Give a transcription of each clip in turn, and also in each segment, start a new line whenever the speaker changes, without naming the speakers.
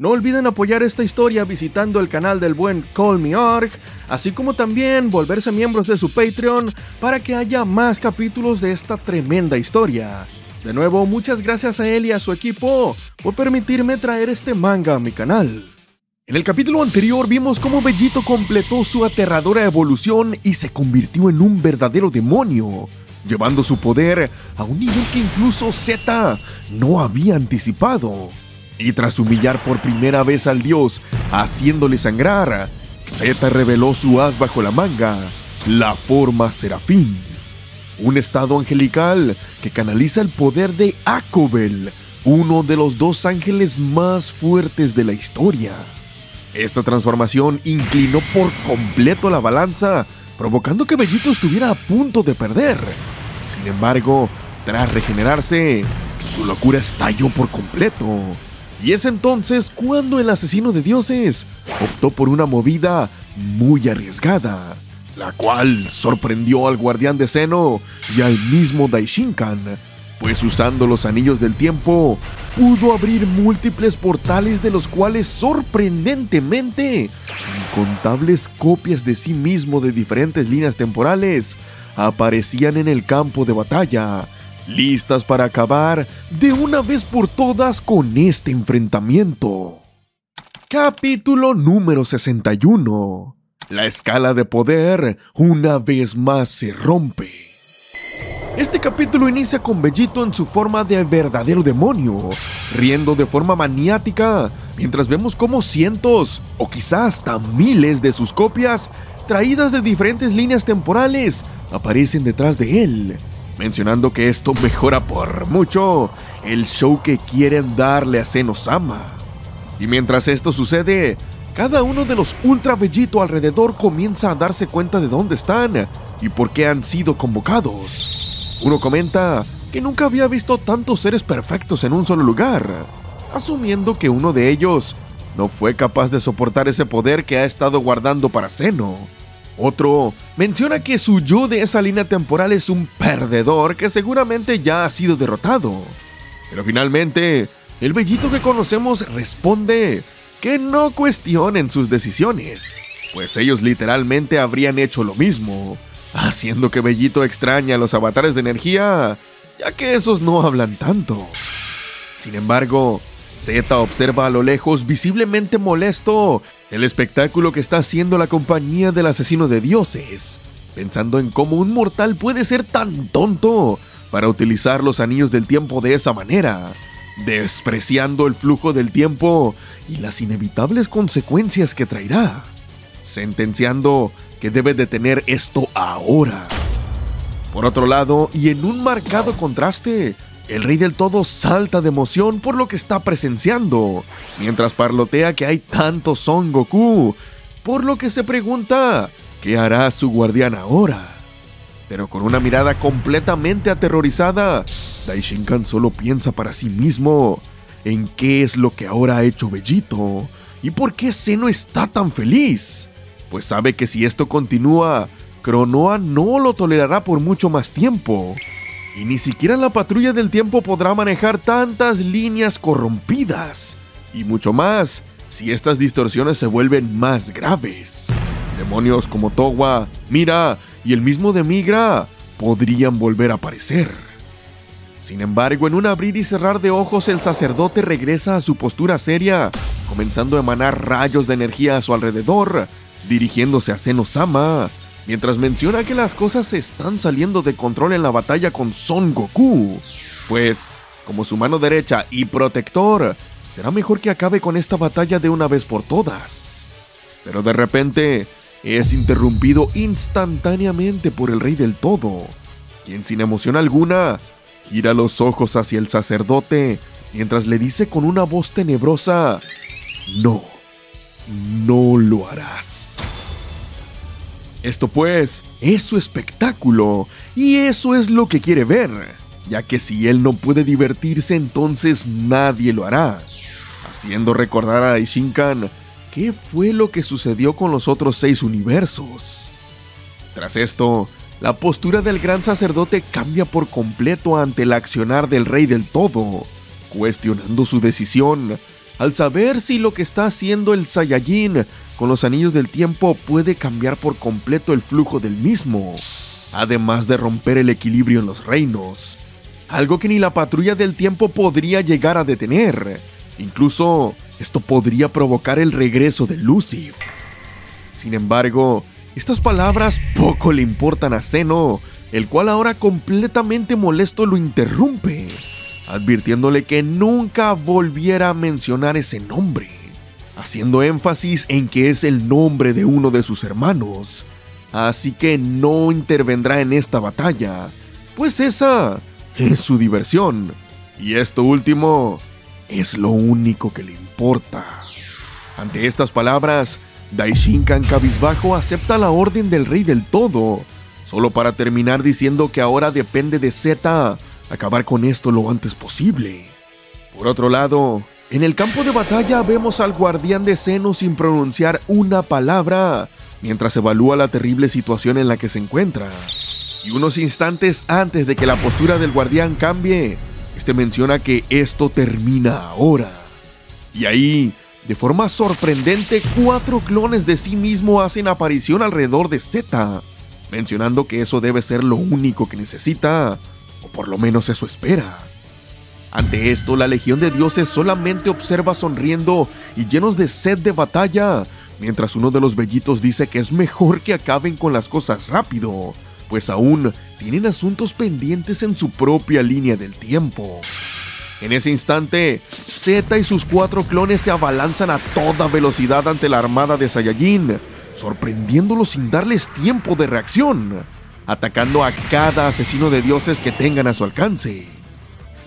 No olviden apoyar esta historia visitando el canal del buen Call Me Arg, así como también volverse miembros de su Patreon para que haya más capítulos de esta tremenda historia. De nuevo, muchas gracias a él y a su equipo por permitirme traer este manga a mi canal. En el capítulo anterior vimos cómo Vegito completó su aterradora evolución y se convirtió en un verdadero demonio, llevando su poder a un nivel que incluso Z no había anticipado. Y tras humillar por primera vez al dios, haciéndole sangrar, Z reveló su as bajo la manga, la forma Serafín. Un estado angelical que canaliza el poder de Akobel, uno de los dos ángeles más fuertes de la historia. Esta transformación inclinó por completo la balanza, provocando que Vegito estuviera a punto de perder. Sin embargo, tras regenerarse, su locura estalló por completo. Y es entonces cuando el asesino de dioses optó por una movida muy arriesgada, la cual sorprendió al guardián de Zeno y al mismo Daishinkan, pues usando los anillos del tiempo, pudo abrir múltiples portales de los cuales sorprendentemente, incontables copias de sí mismo de diferentes líneas temporales aparecían en el campo de batalla, listas para acabar de una vez por todas con este enfrentamiento. Capítulo número 61. La escala de poder una vez más se rompe. Este capítulo inicia con Vegito en su forma de verdadero demonio, riendo de forma maniática, mientras vemos cómo cientos o quizás hasta miles de sus copias, traídas de diferentes líneas temporales, aparecen detrás de él, mencionando que esto mejora por mucho el show que quieren darle a Zeno-sama. Y mientras esto sucede, cada uno de los Ultra Vegito alrededor comienza a darse cuenta de dónde están y por qué han sido convocados. Uno comenta que nunca había visto tantos seres perfectos en un solo lugar, asumiendo que uno de ellos no fue capaz de soportar ese poder que ha estado guardando para Zeno. Otro menciona que su yo de esa línea temporal es un perdedor que seguramente ya ha sido derrotado. Pero finalmente, el Vegito que conocemos responde que no cuestionen sus decisiones, pues ellos literalmente habrían hecho lo mismo, haciendo que Vegito extrañe a los avatares de energía, ya que esos no hablan tanto. Sin embargo, Z observa a lo lejos, visiblemente molesto, el espectáculo que está haciendo la compañía del asesino de dioses, pensando en cómo un mortal puede ser tan tonto para utilizar los anillos del tiempo de esa manera, despreciando el flujo del tiempo y las inevitables consecuencias que traerá, sentenciando que debe detener esto ahora. Por otro lado, y en un marcado contraste, el Rey del Todo salta de emoción por lo que está presenciando, mientras parlotea que hay tanto Son Goku, por lo que se pregunta ¿qué hará su guardián ahora? Pero con una mirada completamente aterrorizada, Daishinkan solo piensa para sí mismo en qué es lo que ahora ha hecho Vegito y por qué Zeno está tan feliz, pues sabe que si esto continúa, Cronoa no lo tolerará por mucho más tiempo, y ni siquiera la patrulla del tiempo podrá manejar tantas líneas corrompidas, y mucho más si estas distorsiones se vuelven más graves. Demonios como Towa, Mira y el mismo Demigra podrían volver a aparecer. Sin embargo, en un abrir y cerrar de ojos, el sacerdote regresa a su postura seria, comenzando a emanar rayos de energía a su alrededor, dirigiéndose a Zeno-sama, mientras menciona que las cosas se están saliendo de control en la batalla con Son Goku, pues, como su mano derecha y protector, será mejor que acabe con esta batalla de una vez por todas. Pero de repente, es interrumpido instantáneamente por el Rey del Todo, quien sin emoción alguna, gira los ojos hacia el sacerdote, mientras le dice con una voz tenebrosa: "No, no lo harás". Esto pues es su espectáculo, y eso es lo que quiere ver, ya que si él no puede divertirse, entonces nadie lo hará, haciendo recordar a Daishinkan qué fue lo que sucedió con los otros 6 universos. Tras esto, la postura del gran sacerdote cambia por completo ante el accionar del Rey del Todo, cuestionando su decisión al saber si lo que está haciendo el Saiyajin con los anillos del tiempo puede cambiar por completo el flujo del mismo, además de romper el equilibrio en los reinos, algo que ni la patrulla del tiempo podría llegar a detener. Incluso esto podría provocar el regreso de Lucifer. Sin embargo, estas palabras poco le importan a Zeno, el cual ahora completamente molesto lo interrumpe, advirtiéndole que nunca volviera a mencionar ese nombre, haciendo énfasis en que es el nombre de uno de sus hermanos, así que no intervendrá en esta batalla, pues esa es su diversión, y esto último es lo único que le importa. Ante estas palabras, Daishinkan cabizbajo acepta la orden del Rey del Todo, solo para terminar diciendo que ahora depende de Zeta acabar con esto lo antes posible. Por otro lado, en el campo de batalla vemos al guardián de Zeno sin pronunciar una palabra, mientras evalúa la terrible situación en la que se encuentra. Y unos instantes antes de que la postura del guardián cambie, este menciona que esto termina ahora. Y ahí, de forma sorprendente, 4 clones de sí mismo hacen aparición alrededor de Zeta, mencionando que eso debe ser lo único que necesita, o por lo menos eso espera. Ante esto, la Legión de Dioses solamente observa sonriendo y llenos de sed de batalla, mientras uno de los bellitos dice que es mejor que acaben con las cosas rápido, pues aún tienen asuntos pendientes en su propia línea del tiempo. En ese instante, Zeta y sus 4 clones se abalanzan a toda velocidad ante la armada de Saiyajin, sorprendiéndolos sin darles tiempo de reacción, atacando a cada asesino de dioses que tengan a su alcance.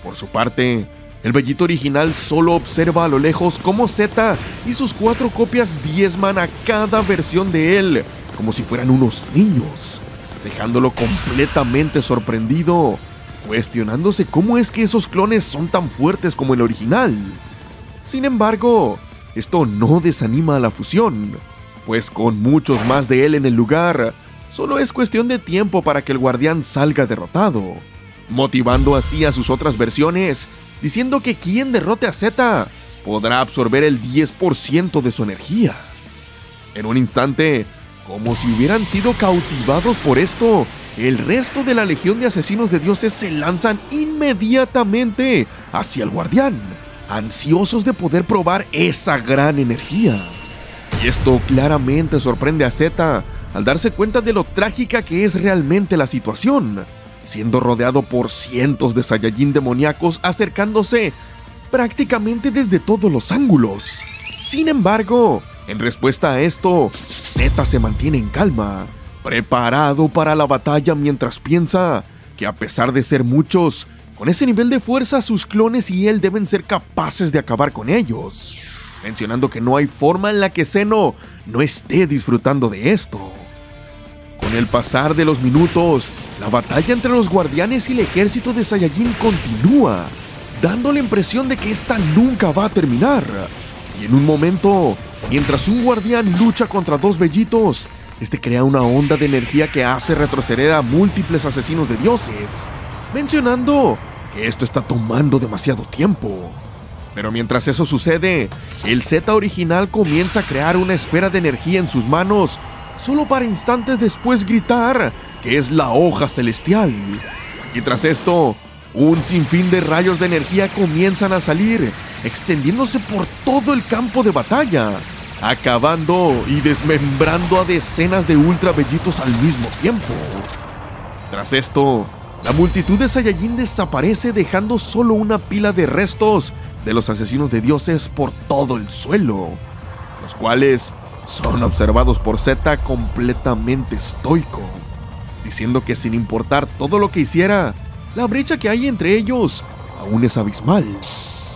Por su parte, el bellito original solo observa a lo lejos cómo Zeta y sus 4 copias diezman a cada versión de él, como si fueran unos niños, dejándolo completamente sorprendido, cuestionándose cómo es que esos clones son tan fuertes como el original. Sin embargo, esto no desanima a la fusión, pues con muchos más de él en el lugar, solo es cuestión de tiempo para que el guardián salga derrotado, motivando así a sus otras versiones, diciendo que quien derrote a Zeta podrá absorber el 10% de su energía. En un instante, como si hubieran sido cautivados por esto, el resto de la legión de asesinos de dioses se lanzan inmediatamente hacia el guardián, ansiosos de poder probar esa gran energía. Y esto claramente sorprende a Zeta al darse cuenta de lo trágica que es realmente la situación, siendo rodeado por cientos de Saiyajin demoníacos acercándose prácticamente desde todos los ángulos. Sin embargo, en respuesta a esto, Zeta se mantiene en calma, preparado para la batalla mientras piensa que a pesar de ser muchos, con ese nivel de fuerza sus clones y él deben ser capaces de acabar con ellos, mencionando que no hay forma en la que Zeno no esté disfrutando de esto. Con el pasar de los minutos, la batalla entre los guardianes y el ejército de Saiyajin continúa, dando la impresión de que esta nunca va a terminar. Y en un momento, mientras un guardián lucha contra 2 bellitos, este crea una onda de energía que hace retroceder a múltiples asesinos de dioses, mencionando que esto está tomando demasiado tiempo. Pero mientras eso sucede, el Zeta original comienza a crear una esfera de energía en sus manos, solo para instantes después gritar que es la hoja celestial. Y tras esto, un sinfín de rayos de energía comienzan a salir, extendiéndose por todo el campo de batalla, acabando y desmembrando a decenas de ultra bellitos al mismo tiempo. Tras esto, la multitud de Saiyajin desaparece, dejando solo una pila de restos de los asesinos de dioses por todo el suelo, los cuales son observados por Zeta completamente estoico, diciendo que sin importar todo lo que hiciera, la brecha que hay entre ellos aún es abismal,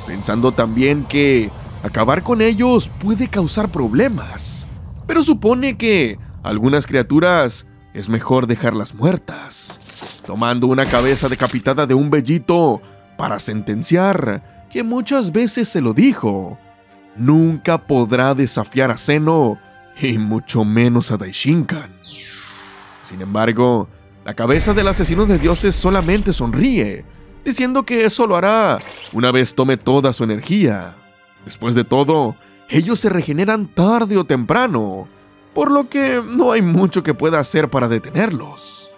pensando también que acabar con ellos puede causar problemas, pero supone que algunas criaturas es mejor dejarlas muertas, tomando una cabeza decapitada de un bellito para sentenciar que muchas veces se lo dijo: nunca podrá desafiar a Zeno y mucho menos a Daishinkan. Sin embargo, la cabeza del asesino de dioses solamente sonríe, diciendo que eso lo hará una vez tome toda su energía, Después de todo, ellos se regeneran tarde o temprano, por lo que no hay mucho que pueda hacer para detenerlos.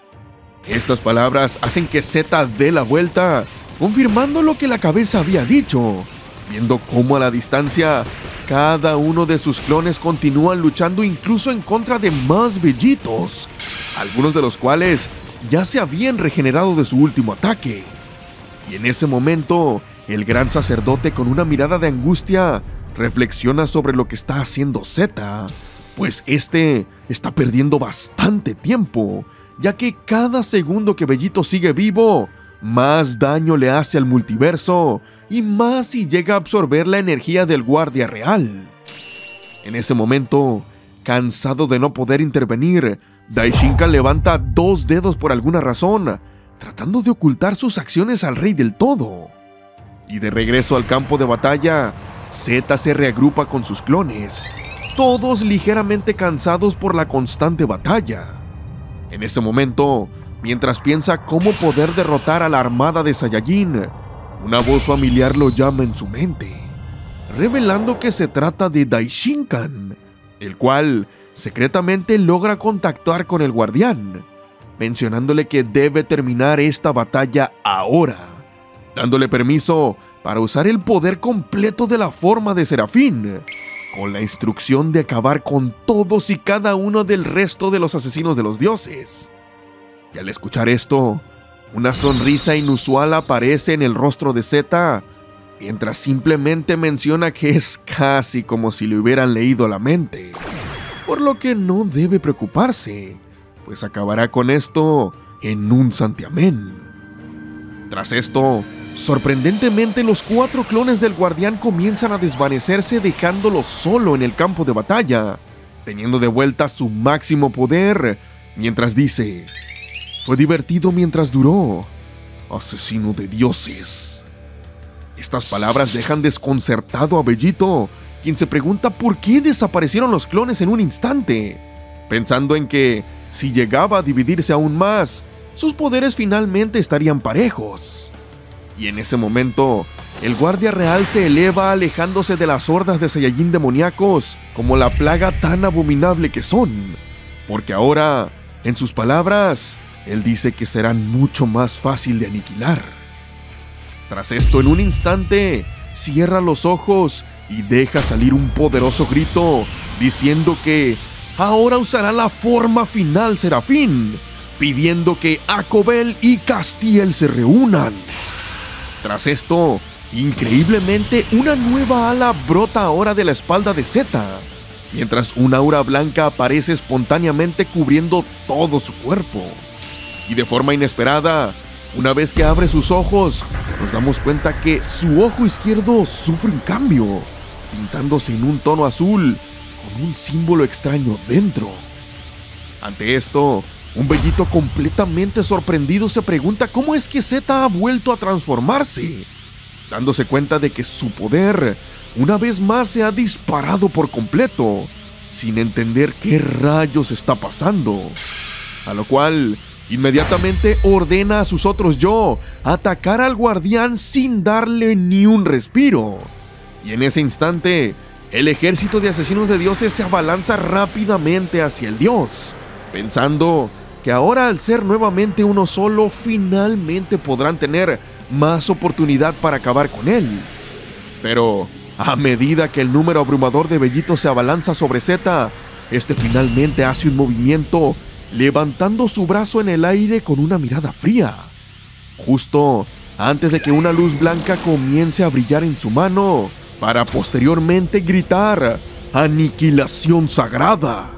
Estas palabras hacen que Zeta dé la vuelta, confirmando lo que la cabeza había dicho, viendo cómo a la distancia cada uno de sus clones continúan luchando incluso en contra de más bellitos, algunos de los cuales ya se habían regenerado de su último ataque. Y en ese momento, el gran sacerdote, con una mirada de angustia, reflexiona sobre lo que está haciendo Zeta, pues este está perdiendo bastante tiempo, ya que cada segundo que Bellito sigue vivo, más daño le hace al multiverso y más si llega a absorber la energía del guardia real. En ese momento, cansado de no poder intervenir, Daishinkan levanta 2 dedos por alguna razón, tratando de ocultar sus acciones al rey del todo. Y de regreso al campo de batalla, Zeta se reagrupa con sus clones, todos ligeramente cansados por la constante batalla. En ese momento, mientras piensa cómo poder derrotar a la armada de Saiyajin, una voz familiar lo llama en su mente, revelando que se trata de Daishinkan, el cual secretamente logra contactar con el guardián, mencionándole que debe terminar esta batalla ahora, dándole permiso para usar el poder completo de la forma de Serafín, con la instrucción de acabar con todos y cada uno del resto de los asesinos de los dioses. Y al escuchar esto, una sonrisa inusual aparece en el rostro de Zeta, mientras simplemente menciona que es casi como si le hubieran leído la mente, por lo que no debe preocuparse, pues acabará con esto en un santiamén. Tras esto, sorprendentemente los 4 clones del guardián comienzan a desvanecerse, dejándolo solo en el campo de batalla, teniendo de vuelta su máximo poder, mientras dice: "Fue divertido mientras duró, asesino de dioses". Estas palabras dejan desconcertado a Bellito, quien se pregunta por qué desaparecieron los clones en un instante, pensando en que si llegaba a dividirse aún más, sus poderes finalmente estarían parejos. Y en ese momento, el guardia real se eleva, alejándose de las hordas de Saiyajin demoníacos como la plaga tan abominable que son, porque ahora, en sus palabras, él dice que serán mucho más fácil de aniquilar. Tras esto, en un instante, cierra los ojos y deja salir un poderoso grito, diciendo que ahora usará la forma final Serafín, pidiendo que Akobel y Castiel se reúnan. Tras esto, increíblemente, una nueva ala brota ahora de la espalda de Zeta, mientras una aura blanca aparece espontáneamente cubriendo todo su cuerpo. Y de forma inesperada, una vez que abre sus ojos, nos damos cuenta que su ojo izquierdo sufre un cambio, pintándose en un tono azul, con un símbolo extraño dentro. Ante esto, un Bellito completamente sorprendido se pregunta cómo es que Zeta ha vuelto a transformarse, dándose cuenta de que su poder una vez más se ha disparado por completo, sin entender qué rayos está pasando. A lo cual, inmediatamente ordena a sus otros yo atacar al guardián sin darle ni un respiro. Y en ese instante, el ejército de asesinos de dioses se abalanza rápidamente hacia el dios, pensando que ahora, al ser nuevamente uno solo, finalmente podrán tener más oportunidad para acabar con él. Pero a medida que el número abrumador de Bellitos se abalanza sobre Zeta, este finalmente hace un movimiento, levantando su brazo en el aire con una mirada fría, justo antes de que una luz blanca comience a brillar en su mano, para posteriormente gritar: "¡Aniquilación sagrada!".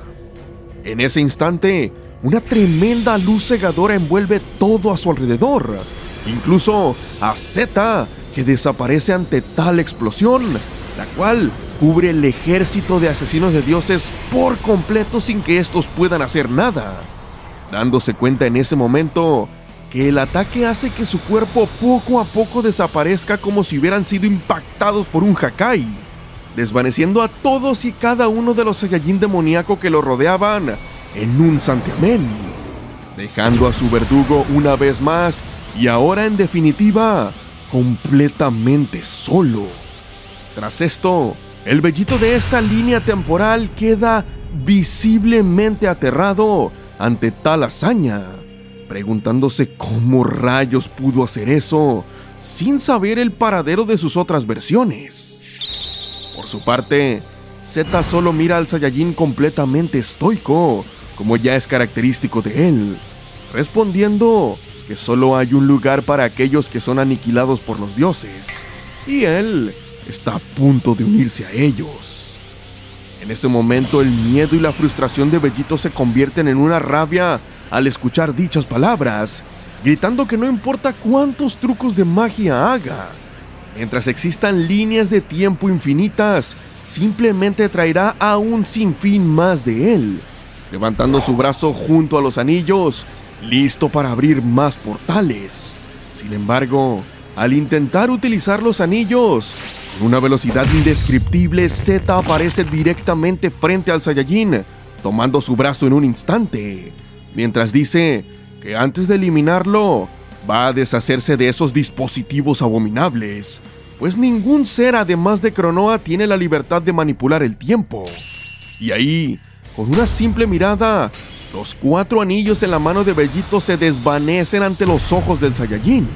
En ese instante, una tremenda luz cegadora envuelve todo a su alrededor, incluso a Zeta, que desaparece ante tal explosión, la cual cubre el ejército de asesinos de dioses por completo sin que estos puedan hacer nada, dándose cuenta en ese momento que el ataque hace que su cuerpo poco a poco desaparezca como si hubieran sido impactados por un Hakai, desvaneciendo a todos y cada uno de los Saiyajin demoníaco que lo rodeaban en un santiamén, dejando a su verdugo una vez más y ahora en definitiva completamente solo. Tras esto, el Vegito de esta línea temporal queda visiblemente aterrado ante tal hazaña, preguntándose cómo rayos pudo hacer eso sin saber el paradero de sus otras versiones. Por su parte, Zeta solo mira al Saiyajin completamente estoico, como ya es característico de él, respondiendo que solo hay un lugar para aquellos que son aniquilados por los dioses, y él está a punto de unirse a ellos. En ese momento, el miedo y la frustración de Vegito se convierten en una rabia al escuchar dichas palabras, gritando que no importa cuántos trucos de magia haga, mientras existan líneas de tiempo infinitas, simplemente traerá a un sinfín más de él, levantando su brazo junto a los anillos, listo para abrir más portales. Sin embargo, al intentar utilizar los anillos, con una velocidad indescriptible, Zeta aparece directamente frente al Saiyajin, tomando su brazo en un instante, mientras dice que antes de eliminarlo, va a deshacerse de esos dispositivos abominables, pues ningún ser además de Cronoa tiene la libertad de manipular el tiempo. Y ahí, con una simple mirada, los 4 anillos en la mano de Vegito se desvanecen ante los ojos del Saiyajin.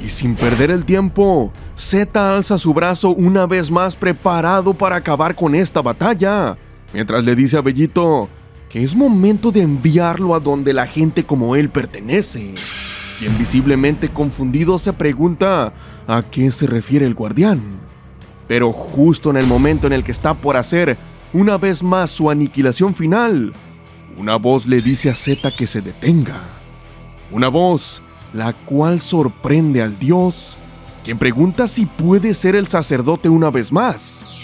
Y sin perder el tiempo, Zeta alza su brazo una vez más preparado para acabar con esta batalla, mientras le dice a Vegito que es momento de enviarlo a donde la gente como él pertenece, quien visiblemente confundido se pregunta a qué se refiere el guardián. Pero justo en el momento en el que está por hacer una vez más su aniquilación final, una voz le dice a Zeta que se detenga. Una voz la cual sorprende al dios, quien pregunta si puede ser el sacerdote una vez más,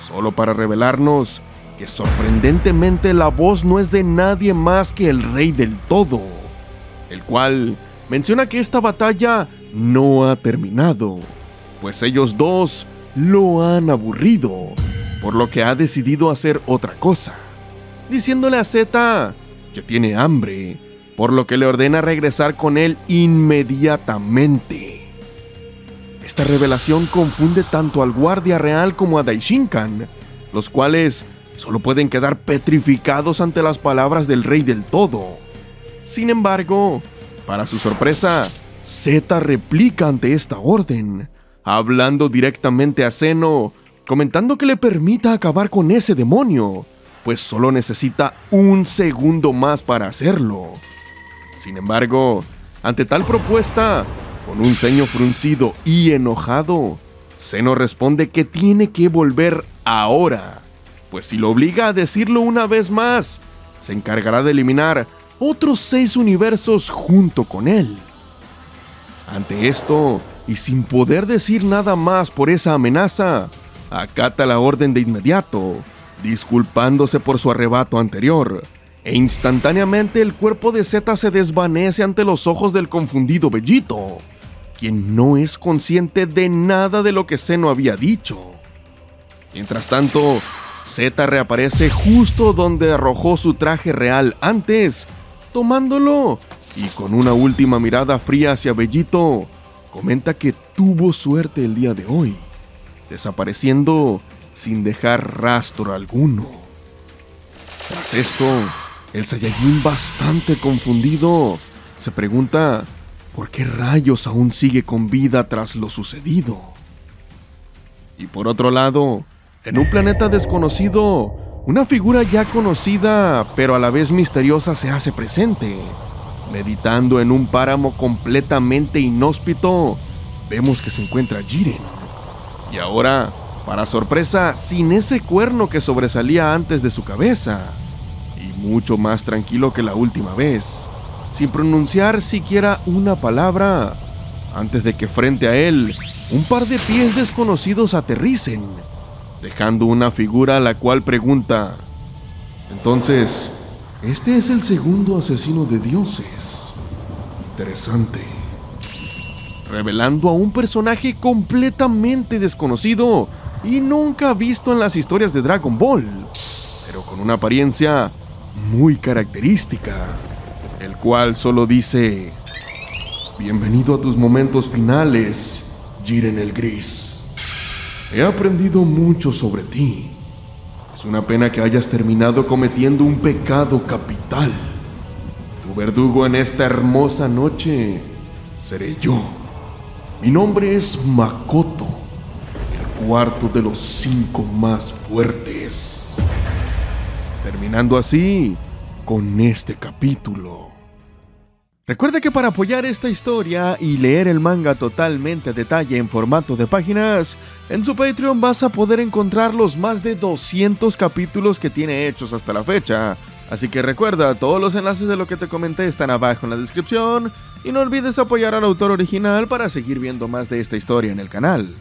solo para revelarnos que sorprendentemente la voz no es de nadie más que el Rey del Todo, el cual menciona que esta batalla no ha terminado, pues ellos dos lo han aburrido, por lo que ha decidido hacer otra cosa, diciéndole a Zeta que tiene hambre, por lo que le ordena regresar con él inmediatamente. Esta revelación confunde tanto al guardia real como a Daishinkan, los cuales solo pueden quedar petrificados ante las palabras del Rey del Todo. Sin embargo, para su sorpresa, Zeta replica ante esta orden, hablando directamente a Zeno, comentando que le permita acabar con ese demonio, pues solo necesita un segundo más para hacerlo. Sin embargo, ante tal propuesta, con un ceño fruncido y enojado, Zeno responde que tiene que volver ahora, pues si lo obliga a decirlo una vez más, se encargará de eliminar otros 6 universos junto con él. Ante esto, y sin poder decir nada más por esa amenaza, acata la orden de inmediato, disculpándose por su arrebato anterior, e instantáneamente el cuerpo de Zeta se desvanece ante los ojos del confundido Vegito, quien no es consciente de nada de lo que Zeno había dicho. Mientras tanto, Zeta reaparece justo donde arrojó su traje real antes, tomándolo, y con una última mirada fría hacia Vegito, comenta que tuvo suerte el día de hoy, desapareciendo sin dejar rastro alguno. Tras esto, el Saiyajin, bastante confundido, se pregunta por qué rayos aún sigue con vida tras lo sucedido. Y por otro lado, en un planeta desconocido, una figura ya conocida pero a la vez misteriosa se hace presente. Meditando en un páramo completamente inhóspito, vemos que se encuentra Jiren. Y ahora, para sorpresa, sin ese cuerno que sobresalía antes de su cabeza, y mucho más tranquilo que la última vez, sin pronunciar siquiera una palabra, antes de que frente a él un par de pies desconocidos aterricen, dejando una figura a la cual pregunta: entonces, ¿este es el segundo asesino de dioses? Interesante. Revelando a un personaje completamente desconocido y nunca visto en las historias de Dragon Ball, pero con una apariencia muy característica, el cual solo dice: bienvenido a tus momentos finales, Jiren el Gris. He aprendido mucho sobre ti. Es una pena que hayas terminado cometiendo un pecado capital. Tu verdugo en esta hermosa noche seré yo. Mi nombre es Makoto, el cuarto de los 5 más fuertes. Terminando así con este capítulo. Recuerda que para apoyar esta historia y leer el manga totalmente a detalle en formato de páginas, en su Patreon vas a poder encontrar los más de 200 capítulos que tiene hechos hasta la fecha. Así que recuerda, todos los enlaces de lo que te comenté están abajo en la descripción y no olvides apoyar al autor original para seguir viendo más de esta historia en el canal.